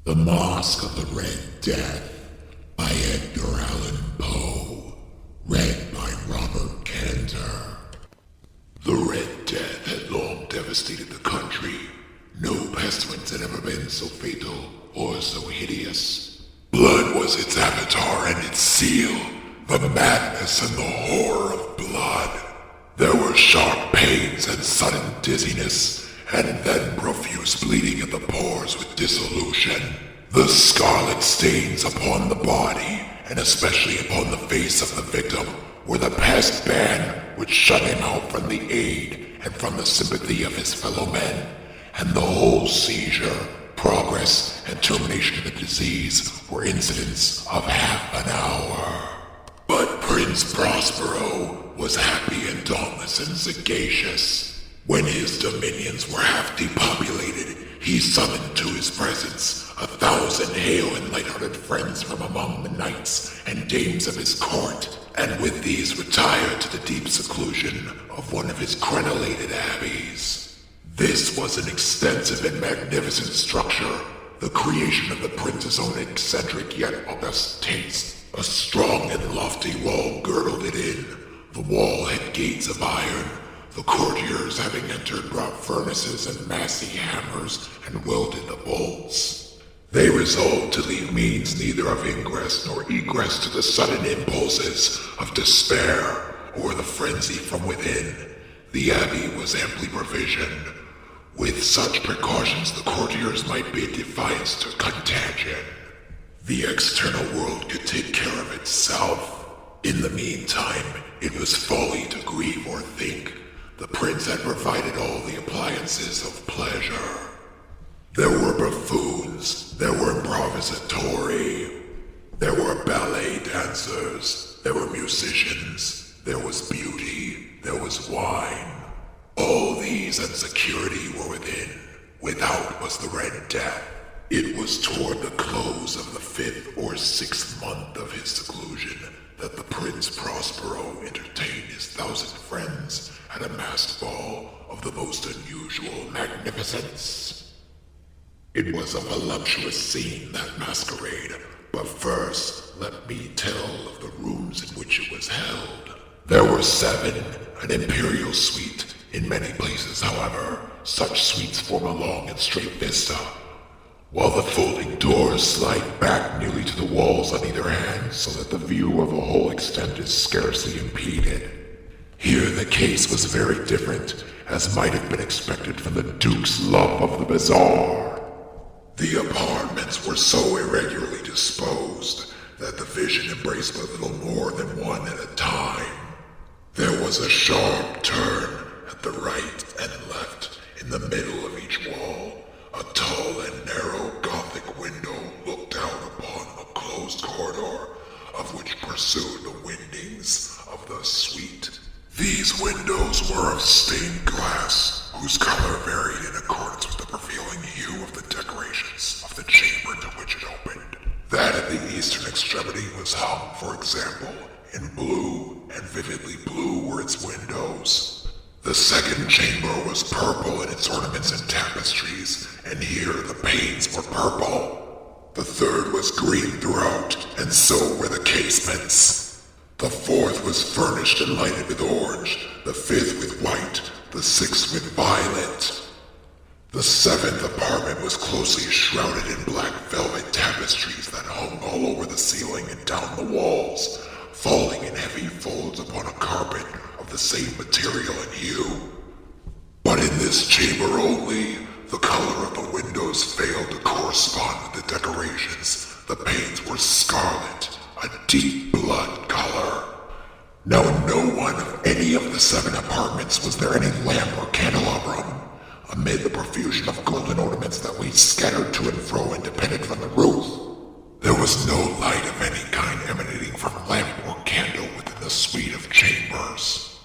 The Masque of the Red Death by Edgar Allan Poe. Read by Robert Cantor. The Red Death had long devastated the country. No pestilence had ever been so fatal or so hideous. Blood was its avatar and its seal, the madness and the horror of blood. There were sharp pains and sudden dizziness, and then profuse bleeding at the pores with dissolution. The scarlet stains upon the body, and especially upon the face of the victim, were the pest ban which shut him out from the aid and from the sympathy of his fellow men, and the whole seizure, progress, and termination of the disease were incidents of half an hour. But Prince Prospero was happy and dauntless and sagacious. When his dominions were half depopulated, he summoned to his presence 1,000 hale and light-hearted friends from among the knights and dames of his court, and with these retired to the deep seclusion of one of his crenellated abbeys. This was an extensive and magnificent structure, the creation of the prince's own eccentric yet august taste. A strong and lofty wall girdled it in. The wall had gates of iron. The courtiers, having entered, brought furnaces and massy hammers and welded the bolts. They resolved to leave means neither of ingress nor egress to the sudden impulses of despair or the frenzy from within. The abbey was amply provisioned. With such precautions, the courtiers might bid defiance to contagion. The external world could take care of itself. In the meantime, it was folly to grieve or think. The prince had provided all the appliances of pleasure. There were buffoons, there were improvisatori, there were ballet dancers, there were musicians, there was beauty, there was wine. All these and security were within. Without was the Red Death. It was toward the close of the 5th or 6th month of his seclusion that the Prince Prospero entertained his 1,000 friends at a masked ball of the most unusual magnificence. It was a voluptuous scene, that masquerade, but first let me tell of the rooms in which it was held. There were 7, an imperial suite. In many places, however, such suites form a long and straight vista, while the folding doors slide back nearly to the walls on either hand so that the view of the whole extent is scarcely impeded. Here the case was very different, as might have been expected from the Duke's love of the bizarre. The apartments were so irregularly disposed that the vision embraced but little more than one at a time. There was a sharp turn at the right and left in the middle of each wall. A tall and narrow Gothic window looked out upon a closed corridor, of which pursued the windings of the suite. These windows were of stained glass, whose color varied in accordance with the prevailing hue of the decorations of the chamber to which it opened. That at the eastern extremity was hung, for example, in blue, and vividly blue were its windows. The second chamber was purple in its ornaments and tapestries, and here the panes were purple. The third was green throughout, and so were the casements. The fourth was furnished and lighted with orange, the 5th with white, the 6th with violet. The 7th apartment was closely shrouded in black velvet tapestries that hung all over the ceiling and down the walls, falling in heavy folds upon a carpet of the same material and hue. But in this chamber only, the color of the windows failed to correspond with the decorations. The panes were scarlet, a deep blood color. Now in no one of any of the 7 apartments was there any lamp or candelabrum. Amid the profusion of golden ornaments that lay scattered to and fro and depended from the roof, there was no light of any kind emanating from lamp or candle within the suite of chambers.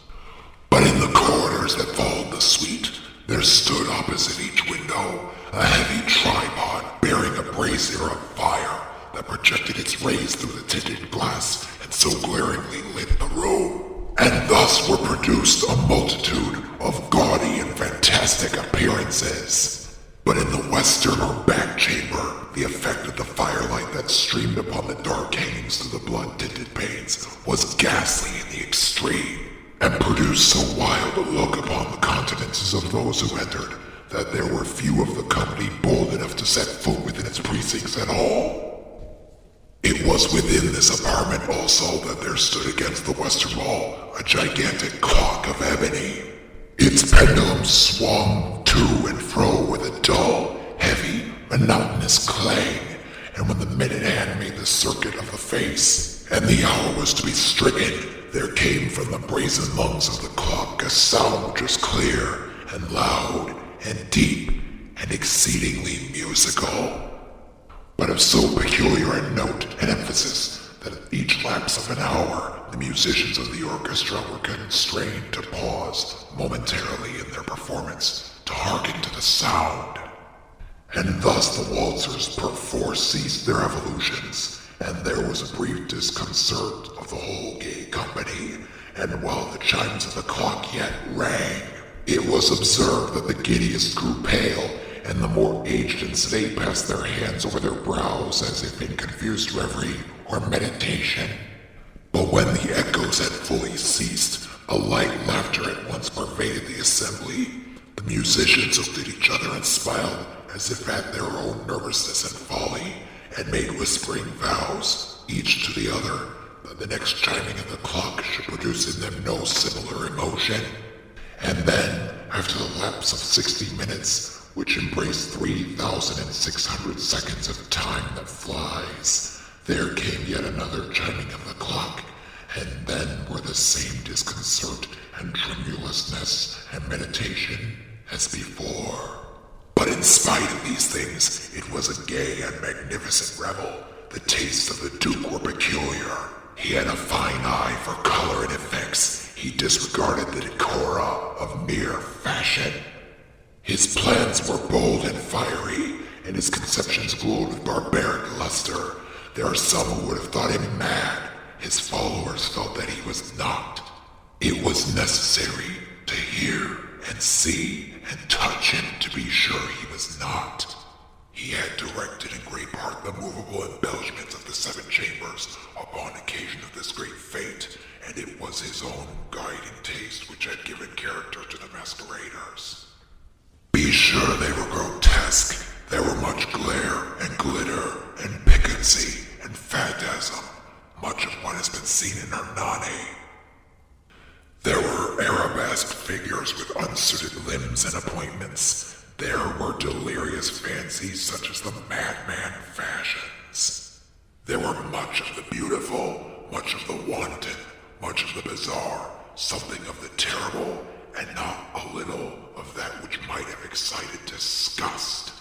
But in the corridors that followed the suite, there stood opposite each window a heavy tripod bearing a brazier of fire that projected its rays through the tinted glass and so glaringly lit the room. And thus were produced a multitude of gaudy and fantastic appearances. But in the western or back chamber, the effect of the firelight that streamed upon the dark hangings through the blood-tinted panes was ghastly in the extreme, and produced so wild a look upon the countenances of those who entered that there were few of the company bold enough to set foot within its precincts at all. It was within this apartment also that there stood against the western wall a gigantic clock of ebony. Its pendulum swung to and fro with a dull, heavy, monotonous clang, and when the minute hand made the circuit of the face, and the hour was to be stricken, there came from the brazen lungs of the clock a sound which was clear, and loud, and deep, and exceedingly musical, but of so peculiar a note and emphasis that at each lapse of an hour the musicians of the orchestra were constrained to pause momentarily in their performance to hearken to the sound. And thus the waltzers perforce ceased their evolutions, and there was a brief disconcert of the whole gay company, and while the chimes of the clock yet rang, it was observed that the giddiest grew pale, and the more aged and sedate passed their hands over their brows as if in confused reverie or meditation. But when the echoes had fully ceased, a light laughter at once pervaded the assembly. The musicians looked at each other and smiled as if at their own nervousness and folly, and made whispering vows, each to the other, that the next chiming of the clock should produce in them no similar emotion. And then, after the lapse of 60 minutes, which embraced 3,600 seconds of time that flies, there came yet another chiming of the clock, and then were the same disconcert and tremulousness and meditation as before. But in spite of these things, it was a gay and magnificent revel. The tastes of the Duke were peculiar. He had a fine eye for color and effects. He disregarded the decora of mere fashion. His plans were bold and fiery, and his conceptions glowed with barbaric luster. There are some who would have thought him mad. His followers felt that he was not. It was necessary to hear and see and touch him to be sure he was not. He had directed in great part the movable embellishments of the 7 chambers upon occasion of this great fete, and it was his own guiding taste which had given character to the masqueraders. Be sure they were grotesque. There were much glare and glitter and piquancy and phantasm, much of what has been seen in Hernani. There were arabesque figures with unsuited limbs and appointments. There were delirious fancies such as the madman fashions. There were much of the beautiful, much of the wanton, much of the bizarre, something of the terrible, and not a little of that which might have excited disgust.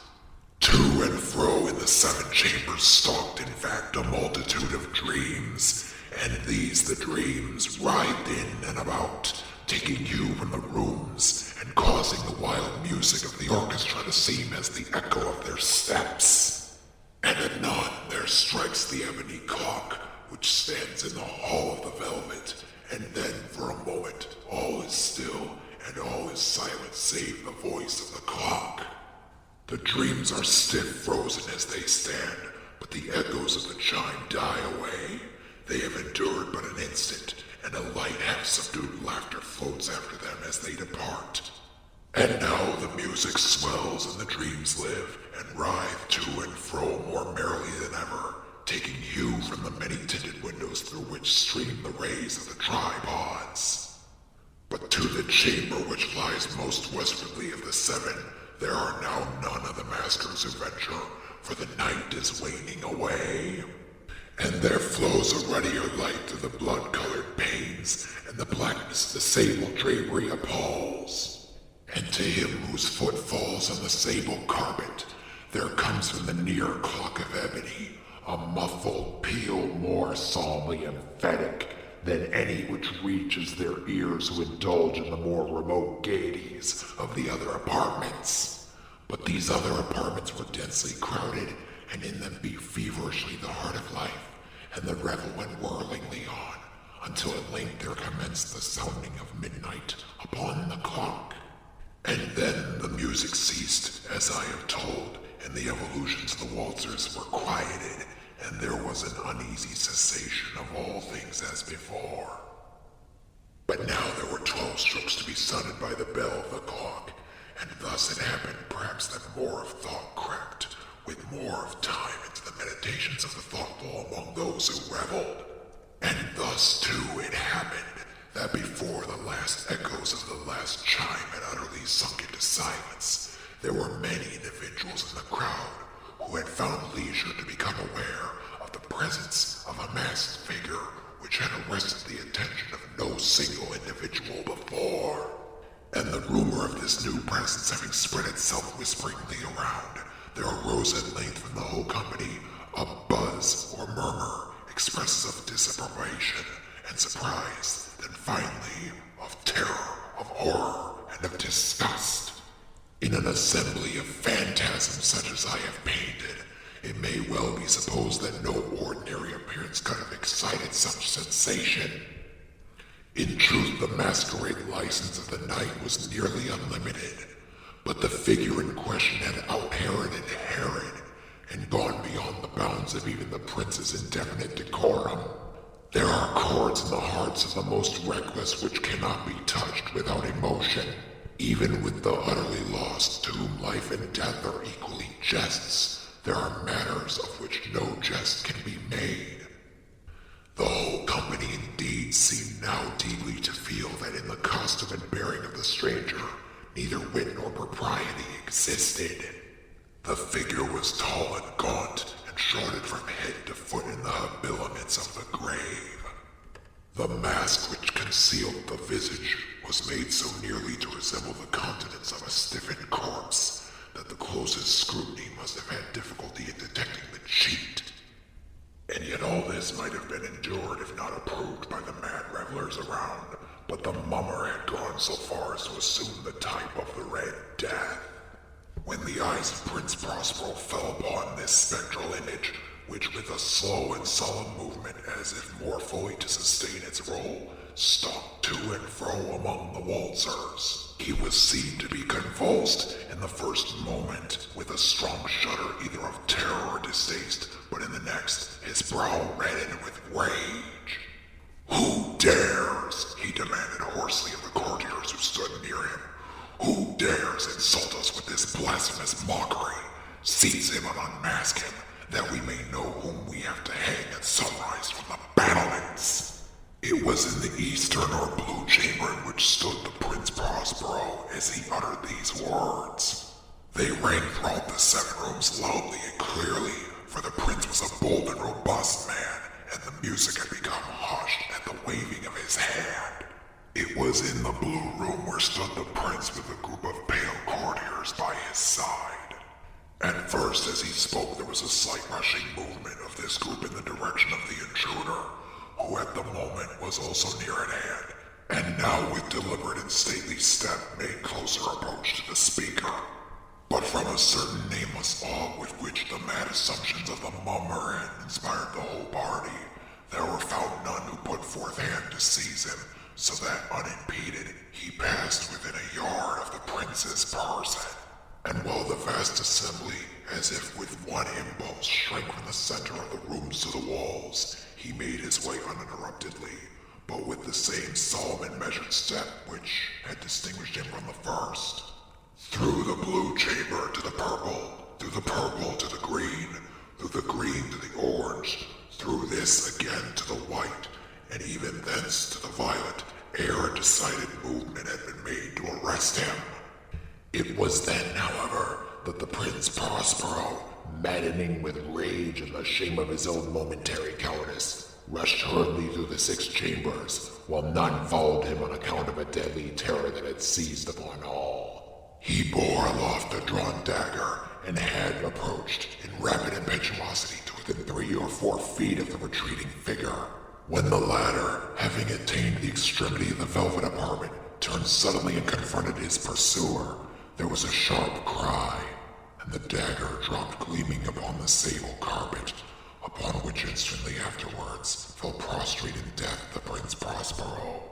To and fro in the 7 chambers stalked in fact a multitude of dreams, and these the dreams writhed in and about, taking you from the rooms and causing the wild music of the orchestra to seem as the echo of their steps. And anon there strikes the ebony clock, which stands in the hall of the velvet, and then for a moment all is still and all is silent save the voice of the clock. The dreams are stiff frozen as they stand, but the echoes of the chime die away. They have endured but an instant, and a light half-subdued laughter floats after them as they depart. And now the music swells and the dreams live and writhe to and fro more merrily than ever, taking hue from the many-tinted windows through which stream the rays of the tripods. But to the chamber which lies most westwardly of the 7, there are now none of the maskers who venture, for the night is waning away. And there flows a ruddier light through the blood-colored panes, and the blackness the sable drapery appalls. And to him whose foot falls on the sable carpet, there comes from the near clock of ebony a muffled peal more solemnly emphatic than any which reaches their ears who indulge in the more remote gaieties of the other apartments. But these other apartments were densely crowded, and in them beat feverishly the heart of life, and the revel went whirlingly on, until at length there commenced the sounding of midnight upon the clock. And then the music ceased, as I have told, and the evolutions of the waltzers were quieted, and there was an uneasy cessation of all things as before. But now there were 12 strokes to be sounded by the bell of the clock, and thus it happened perhaps that more of thought crept, with more of time into the meditations of the thoughtful among those who reveled. And thus, too, it happened that before the last echoes of the last chime had utterly sunk into silence, there were many individuals in the crowd who had found leisure to become aware of the presence of a masked figure which had arrested the attention of no single individual before. And the rumor of this new presence having spread itself whisperingly around, there arose at length from the whole company a buzz or murmur, expressive of disapprobation and surprise, then finally of terror, of horror, and of disgust. In an assembly of phantasms such as I have painted, it may well be supposed that no ordinary appearance could have excited such sensation. In truth, the masquerade license of the night was nearly unlimited, but the figure in question had out-Heroded Herod, and gone beyond the bounds of even the prince's indefinite decorum. There are chords in the hearts of the most reckless which cannot be touched without emotion, even with the utterly lost, to whom life and death are equally jests. There are matters of which no jest can be made. The whole company indeed seemed now deeply to feel that in the costume and bearing of the stranger, neither wit nor propriety existed. The figure was tall and gaunt, and shrouded from head to foot in the habiliments of the grave. The mask which concealed the visage was made so nearly to resemble the countenance of a stiffened corpse that the closest scrutiny must have had difficulty in detecting the cheat. And yet all this might have been endured if not approved by the mad revelers around, but the mummer had gone so far as to assume the type of the Red Death. When the eyes of Prince Prospero fell upon this spectral image, which with a slow and solemn movement, as if more fully to sustain its role, stalked to and fro among the waltzers, he was seen to be convulsed in the first moment with a strong shudder either of terror or distaste, but in the next his brow reddened with rage. "Who dares?" he demanded hoarsely of the courtiers who stood near him. "Who dares insult us with this blasphemous mockery? Seize him and unmask him, that we may know whom we have to hang at sunrise from the battlements." It was in the eastern or blue chamber in which stood the Prince Prospero as he uttered these words. They rang throughout the 7 rooms loudly and clearly, for the prince was a bold and robust man, and the music had become hushed at the waving of his hand. It was in the blue room where stood the prince with a group of pale courtiers by his side. At first, as he spoke, there was a slight rushing movement of this group in the direction of the intruder, who at the moment was also near at hand, and now with deliberate and stately step made closer approach to the speaker. But from a certain nameless awe with which the mad assumptions of the mummer had inspired the whole party, there were found none who put forth hand to seize him, so that unimpeded he passed within a yard of the prince's person. And while the vast assembly, as if with one impulse, shrank from the center of the rooms to the walls, he made his way uninterruptedly, but with the same solemn and measured step which had distinguished him from the first. Through the blue chamber to the purple, through the purple to the green, through the green to the orange, through this again to the white, and even thence to the violet, ere a decided movement had been made to arrest him. It was then, however, that the Prince Prospero, maddening with rage and the shame of his own momentary cowardice, rushed hurriedly through the 6 chambers, while none followed him on account of a deadly terror that had seized upon all. He bore aloft a drawn dagger, and had approached in rapid impetuosity to within 3 or 4 feet of the retreating figure, when the latter, having attained the extremity of the velvet apartment, turned suddenly and confronted his pursuer. There was a sharp cry, and the dagger dropped gleaming upon the sable carpet, upon which instantly afterwards fell prostrate in death the Prince Prospero.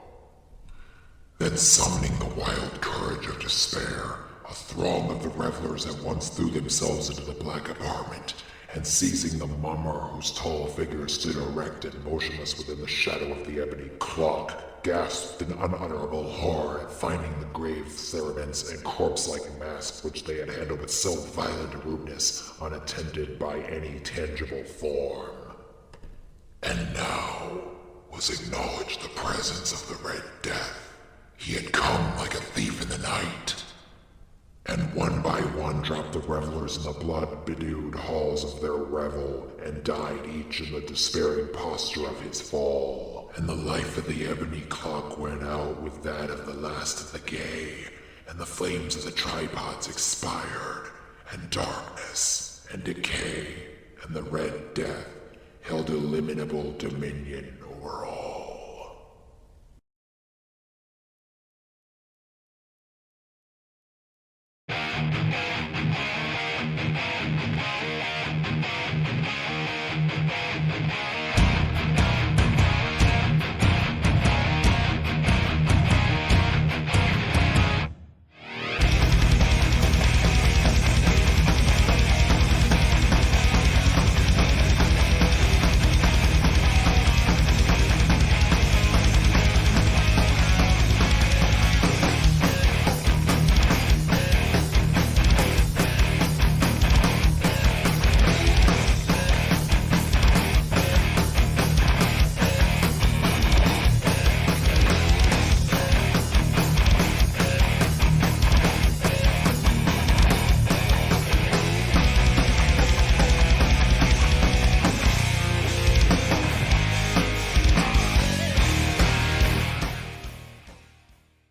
Then summoning the wild courage of despair, a throng of the revelers at once threw themselves into the black apartment, and seizing the mummer whose tall figure stood erect and motionless within the shadow of the ebony clock, gasped in unutterable horror at finding the grave cerements and corpse-like mask which they had handled with so violent a rudeness, unattended by any tangible form. And now was acknowledged the presence of the Red Death. He had come like a thief in the night, and one by one dropped the revelers in the blood-bedewed halls of their revel, and died each in the despairing posture of his fall. And the life of the ebony clock went out with that of the last of the gay, and the flames of the tripods expired, and darkness and decay and the Red Death held illimitable dominion over all.